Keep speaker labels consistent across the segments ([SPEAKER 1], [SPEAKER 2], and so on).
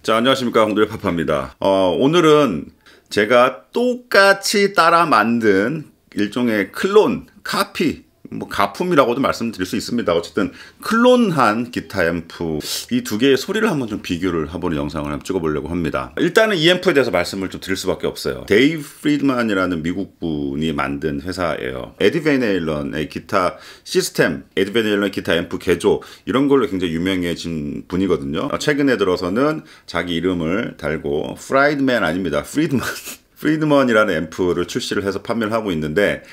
[SPEAKER 1] 자, 안녕하십니까, 홍두리 파파입니다. 오늘은 제가 똑같이 따라 만든 일종의 클론, 카피, 뭐 가품이라고도 말씀드릴 수 있습니다. 어쨌든 클론한 기타 앰프, 이 두 개의 소리를 한번 좀 비교를 해보는 영상을 한번 찍어보려고 합니다. 일단은 이 앰프에 대해서 말씀을 좀 드릴 수밖에 없어요. 데이브 프리드만이라는 미국 분이 만든 회사예요. 에디 밴 헤일런의 기타 시스템, 에디 밴 헤일런의 기타 앰프 개조, 이런 걸로 굉장히 유명해진 분이거든요. 최근에 들어서는 자기 이름을 달고 프라이드맨 아닙니다, 프리드먼이라는 앰프를 출시를 해서 판매를 하고 있는데,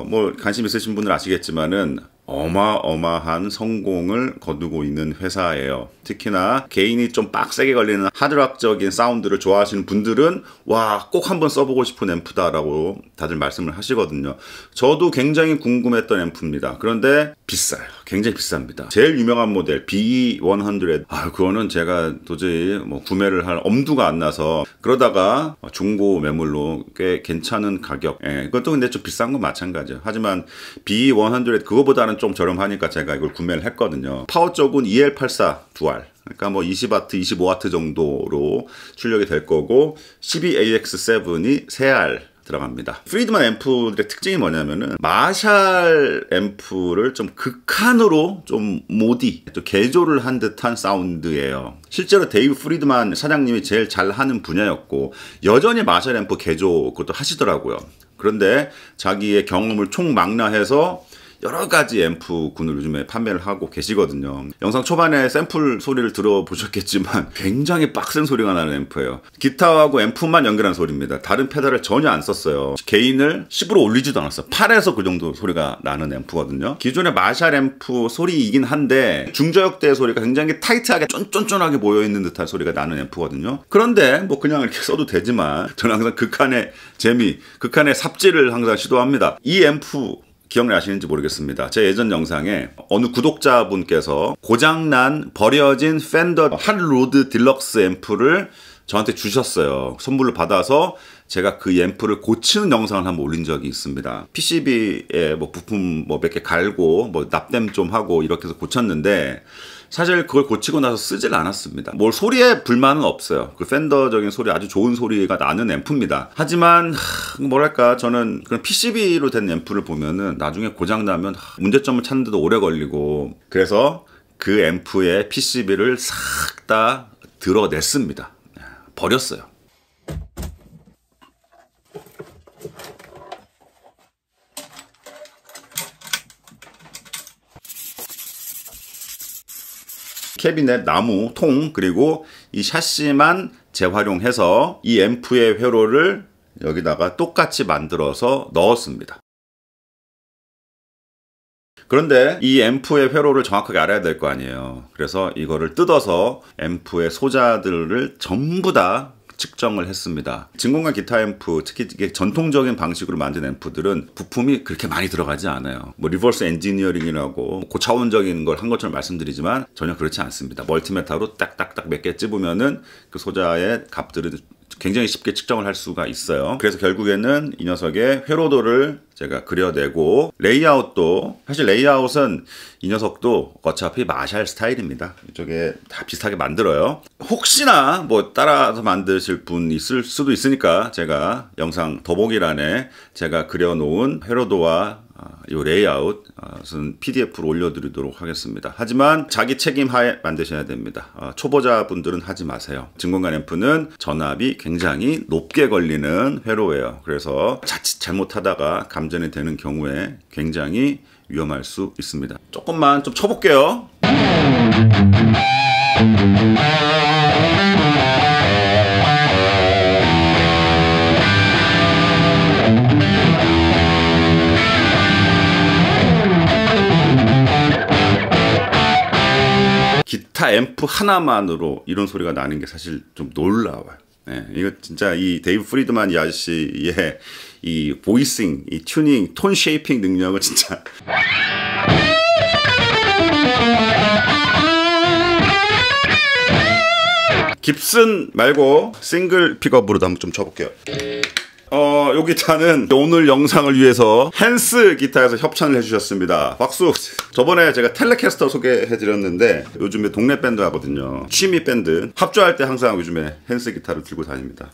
[SPEAKER 1] 뭐 관심 있으신 분은 아시겠지만은 어마어마한 성공을 거두고 있는 회사예요. 특히나 개인이 좀 빡세게 걸리는 하드락적인 사운드를 좋아하시는 분들은 와, 꼭 한번 써보고 싶은 앰프다라고 다들 말씀을 하시거든요. 저도 굉장히 궁금했던 앰프입니다. 그런데 비싸요. 굉장히 비쌉니다. 제일 유명한 모델 BE100, 그거는 제가 도저히 뭐 구매를 할 엄두가 안 나서, 그러다가 중고 매물로 꽤 괜찮은 가격, 그것도 근데 좀 비싼 건 마찬가지예요. 하지만 BE100 그거보다는 좀 저렴하니까 제가 이걸 구매를 했거든요. 파워 쪽은 EL84 듀얼, 그러니까 뭐 20W, 25W 정도로 출력이 될 거고, 12AX7이 3R 들어갑니다. 프리드만 앰프들의 특징이 뭐냐면은 마샬 앰프를 좀 극한으로 좀 좀 개조를 한 듯한 사운드예요. 실제로 데이브 프리드만 사장님이 제일 잘하는 분야였고, 여전히 마샬 앰프 개조 그것도 하시더라고요. 그런데 자기의 경험을 총망라해서 여러 가지 앰프군을 요즘에 판매를 하고 계시거든요. 영상 초반에 샘플 소리를 들어보셨겠지만 굉장히 빡센 소리가 나는 앰프예요. 기타하고 앰프만 연결한 소리입니다. 다른 페달을 전혀 안 썼어요. 게인을 10으로 올리지도 않았어요. 8에서 그 정도 소리가 나는 앰프거든요. 기존의 마샬 앰프 소리이긴 한데 중저역대 소리가 굉장히 타이트하게 쫀쫀쫀하게 모여있는 듯한 소리가 나는 앰프거든요. 그런데 뭐 그냥 이렇게 써도 되지만 저는 항상 극한의 재미, 극한의 삽질을 항상 시도합니다. 이 앰프 기억나시는지 모르겠습니다. 제 예전 영상에 어느 구독자분께서 고장난 버려진 팬더 핫로드 딜럭스 앰프를 저한테 주셨어요. 선물로 받아서 제가 그 앰프를 고치는 영상을 한번 올린 적이 있습니다. PCB에 뭐 부품 뭐 몇 개 갈고 뭐 납땜 좀 하고 이렇게 해서 고쳤는데, 사실 그걸 고치고 나서 쓰질 않았습니다. 뭘 소리에 불만은 없어요. 그 팬더적인 소리, 아주 좋은 소리가 나는 앰프입니다. 하지만 뭐랄까, 저는 그런 PCB로 된 앰프를 보면은 나중에 고장나면 문제점을 찾는데도 오래 걸리고, 그래서 그 앰프의 PCB를 싹 다 드러냈습니다. 버렸어요. 캐비넷, 나무, 통, 그리고 이 샤시만 재활용해서 이 앰프의 회로를 여기다가 똑같이 만들어서 넣었습니다. 그런데 이 앰프의 회로를 정확하게 알아야 될 거 아니에요. 그래서 이거를 뜯어서 앰프의 소자들을 전부 다 측정을 했습니다. 진공관 기타 앰프, 특히 이게 전통적인 방식으로 만든 앰프들은 부품이 그렇게 많이 들어가지 않아요. 뭐 리버스 엔지니어링이라고 고차원적인 걸 한 것처럼 말씀드리지만 전혀 그렇지 않습니다. 멀티메타로 딱딱딱 몇 개 찝으면은 그 소자의 값들을 굉장히 쉽게 측정을 할 수가 있어요. 그래서 결국에는 이 녀석의 회로도를 제가 그려내고, 레이아웃도, 사실 레이아웃은 이 녀석도 어차피 마샬 스타일입니다. 이쪽에 다 비슷하게 만들어요. 혹시나 뭐 따라서 만드실 분 있을 수도 있으니까 제가 영상 더보기란에 제가 그려놓은 회로도와 이 레이아웃은 PDF로 올려드리도록 하겠습니다. 하지만 자기 책임 하에 만드셔야 됩니다. 초보자분들은 하지 마세요. 진공관 앰프는 전압이 굉장히 높게 걸리는 회로예요. 그래서 자칫 잘못하다가 감전이 되는 경우에 굉장히 위험할 수 있습니다. 조금만 좀 쳐볼게요. 기타 앰프 하나만으로 이런 소리가 나는 게 사실 좀 놀라워요. 네, 이거 진짜 이 데이브 프리드만 이 아저씨의 이 보이싱, 이 튜닝, 톤 쉐이핑 능력을 진짜 깁슨 말고 싱글 픽업으로도 한번 좀 쳐볼게요. 요 기타는 오늘 영상을 위해서 헨스 기타에서 협찬을 해주셨습니다. 박수! 저번에 제가 텔레캐스터 소개해드렸는데 요즘에 동네 밴드 하거든요. 취미 밴드. 합주할 때 항상 요즘에 헨스 기타를 들고 다닙니다.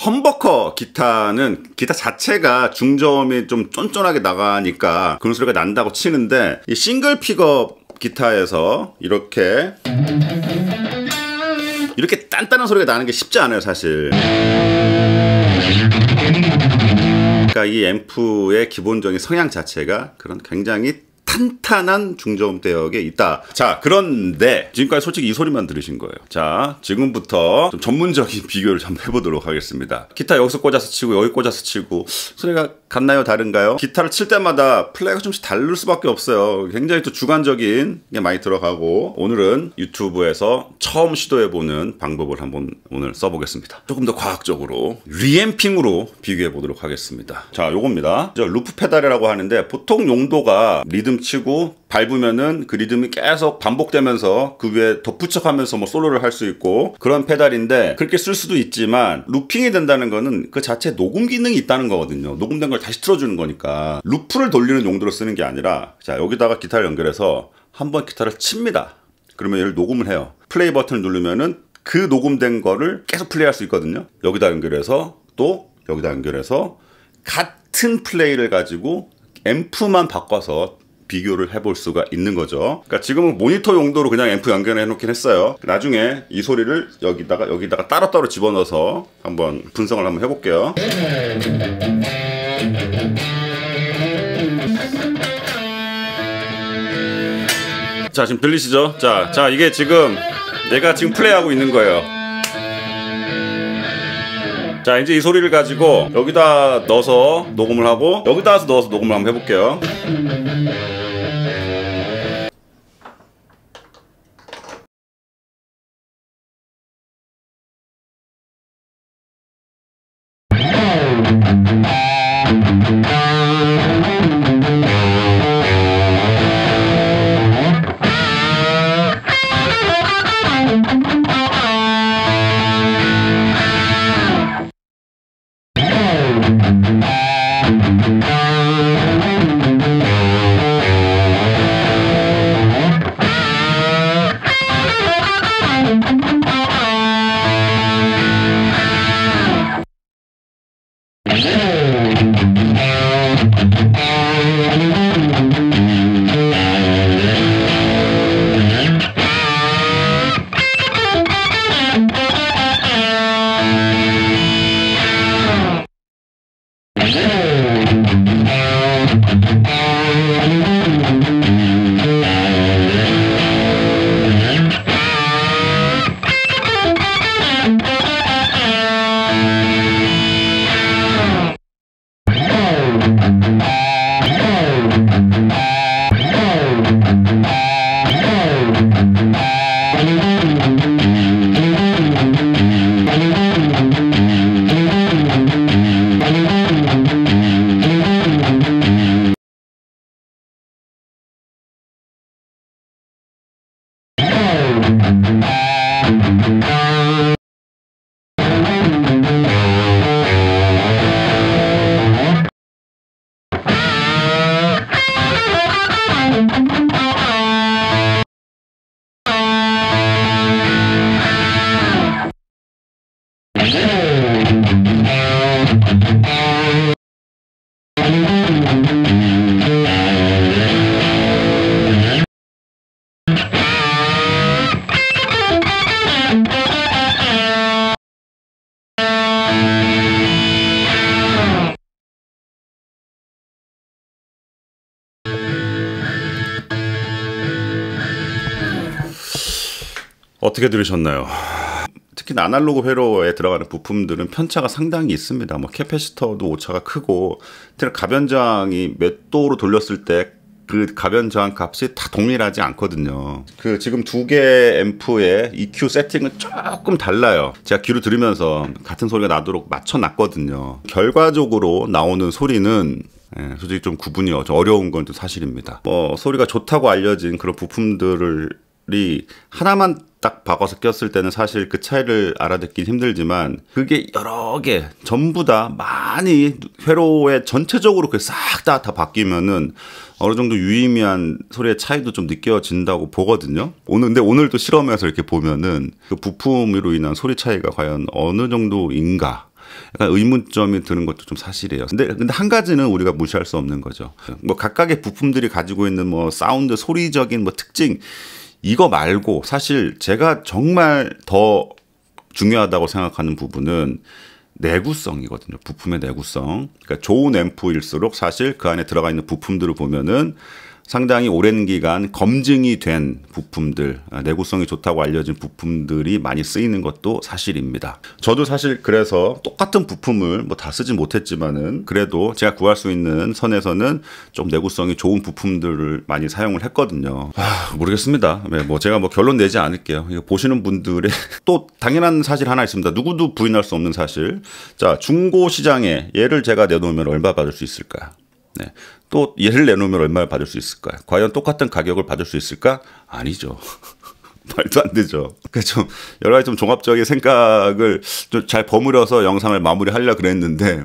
[SPEAKER 1] 험버커 기타는 기타 자체가 중저음이 좀 쫀쫀하게 나가니까 그런 소리가 난다고 치는데 이 싱글 픽업 기타에서 이렇게 단단한 소리가 나는 게 쉽지 않아요, 사실. 그러니까 이 앰프의 기본적인 성향 자체가 그런 굉장히 탄탄한 중저음 대역에 있다. 자, 그런데 지금까지 솔직히 이 소리만 들으신 거예요. 자, 지금부터 좀 전문적인 비교를 한번 해보도록 하겠습니다. 기타 여기서 꽂아서 치고 여기 꽂아서 치고 소리가 같나요? 다른가요? 기타를 칠 때마다 플레이가 좀씩 다를 수밖에 없어요. 굉장히 또 주관적인 게 많이 들어가고 오늘은 유튜브에서 처음 시도해보는 방법을 한번 오늘 써보겠습니다. 조금 더 과학적으로 리앰핑으로 비교해 보도록 하겠습니다. 자, 요겁니다. 저 루프 페달이라고 하는데 보통 용도가 리듬 치고 밟으면은 그 리듬이 계속 반복되면서 그 위에 덧붙여가면서 뭐 솔로를 할 수 있고 그런 페달인데 그렇게 쓸 수도 있지만 루핑이 된다는 거는 그 자체 녹음 기능이 있다는 거거든요. 녹음된 걸 다시 틀어주는 거니까 루프를 돌리는 용도로 쓰는 게 아니라 자, 여기다가 기타를 연결해서 한번 기타를 칩니다. 그러면 얘를 녹음을 해요. 플레이 버튼을 누르면은 그 녹음된 거를 계속 플레이할 수 있거든요. 여기다 연결해서 또 여기다 연결해서 같은 플레이를 가지고 앰프만 바꿔서 비교를 해볼 수가 있는 거죠. 그러니까 지금은 모니터 용도로 그냥 앰프 연결해 놓긴 했어요. 나중에 이 소리를 여기다가 따로따로 집어넣어서 한번 분석을 한번 해볼게요. 자, 지금 들리시죠? 자, 이게 지금 내가 지금 플레이하고 있는 거예요. 자, 이제 이 소리를 가지고 여기다 넣어서 녹음을 하고 여기다 넣어서 녹음을 한번 해볼게요. 어떻게 들으셨나요? 특히 아날로그 회로에 들어가는 부품들은 편차가 상당히 있습니다. 뭐 캐패시터도 오차가 크고, 가변장이 몇 도로 돌렸을 때 그 가변저항 값이 다 동일하지 않거든요. 그 지금 두 개 앰프의 EQ 세팅은 조금 달라요. 제가 귀로 들으면서 같은 소리가 나도록 맞춰놨거든요. 결과적으로 나오는 소리는 솔직히 좀 구분이 어려운 건 좀 사실입니다. 소리가 좋다고 알려진 그런 부품들이 하나만 딱 바꿔서 꼈을 때는 사실 그 차이를 알아듣긴 힘들지만, 그게 여러 개 전부 다 많이 회로에 전체적으로 싹 다 바뀌면은 어느 정도 유의미한 소리의 차이도 좀 느껴진다고 보거든요. 근데 오늘도 실험해서 이렇게 보면은 그 부품으로 인한 소리 차이가 과연 어느 정도인가, 약간 의문점이 드는 것도 좀 사실이에요. 근데 한 가지는 우리가 무시할 수 없는 거죠. 뭐 각각의 부품들이 가지고 있는 뭐 사운드, 소리적인 뭐 특징, 이거 말고 사실 제가 정말 더 중요하다고 생각하는 부분은 내구성이거든요. 부품의 내구성. 그러니까 좋은 앰프일수록 사실 그 안에 들어가 있는 부품들을 보면은 상당히 오랜 기간 검증이 된 부품들, 내구성이 좋다고 알려진 부품들이 많이 쓰이는 것도 사실입니다. 저도 사실 그래서 똑같은 부품을 뭐 다 쓰진 못했지만은 그래도 제가 구할 수 있는 선에서는 좀 내구성이 좋은 부품들을 많이 사용을 했거든요. 모르겠습니다. 뭐 제가 뭐 결론 내지 않을게요. 이거 보시는 분들의 또 당연한 사실 하나 있습니다. 누구도 부인할 수 없는 사실. 자, 중고 시장에 얘를 제가 내놓으면 얼마 받을 수 있을까요? 네. 또 얘를 내놓으면 얼마를 받을 수 있을까요? 과연 똑같은 가격을 받을 수 있을까? 아니죠. 말도 안 되죠. 그래서 좀 여러 가지 좀 종합적인 생각을 좀 잘 버무려서 영상을 마무리하려고 그랬는데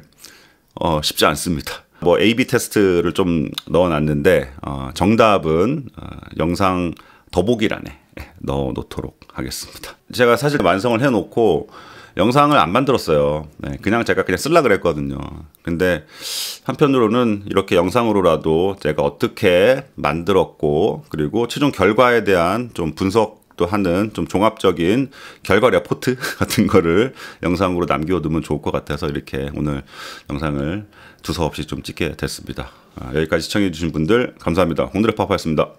[SPEAKER 1] 쉽지 않습니다. 뭐 A/B 테스트를 좀 넣어놨는데 정답은 영상 더보기란에 넣어놓도록 하겠습니다. 제가 사실 완성을 해놓고 영상을 안 만들었어요. 그냥 제가 쓰려고 그랬거든요. 근데 한편으로는 이렇게 영상으로라도 제가 어떻게 만들었고, 그리고 최종 결과에 대한 좀 분석도 하는 좀 종합적인 결과 레포트 같은 거를 영상으로 남겨두면 좋을 것 같아서 이렇게 오늘 영상을 두서없이 좀 찍게 됐습니다. 여기까지 시청해주신 분들 감사합니다. 홍드레 파파였습니다.